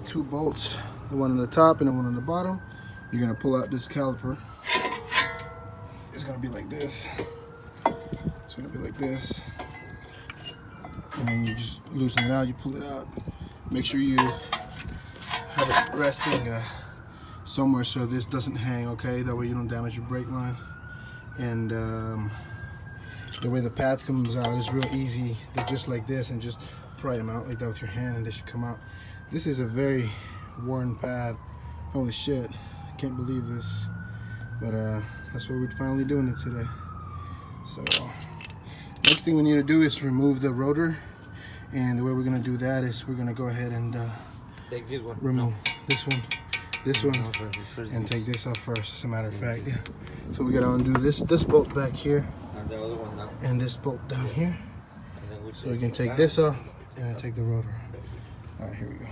two bolts, the one on the top and the one on the bottom. You're gonna pull out this caliper. It's gonna be like this. It's gonna be like this. And then you just loosen it out, you pull it out. Make sure you have it resting somewhere so this doesn't hang, okay? That way you don't damage your brake line. And the way the pads comes out is real easy. They're just like this, and just pry them out like that with your hand and they should come out. This is a very worn pad. Holy shit, I can't believe this. But that's what we're finally doing it today. So next thing we need to do is remove the rotor. And the way we're gonna do that is we're gonna go ahead and take this one. Remove this one, and take this off first, as a matter of fact. Yeah. So we gotta undo this bolt back here, and the other one down, and this bolt down here. So we can take this off and then take the rotor. All right, here we go.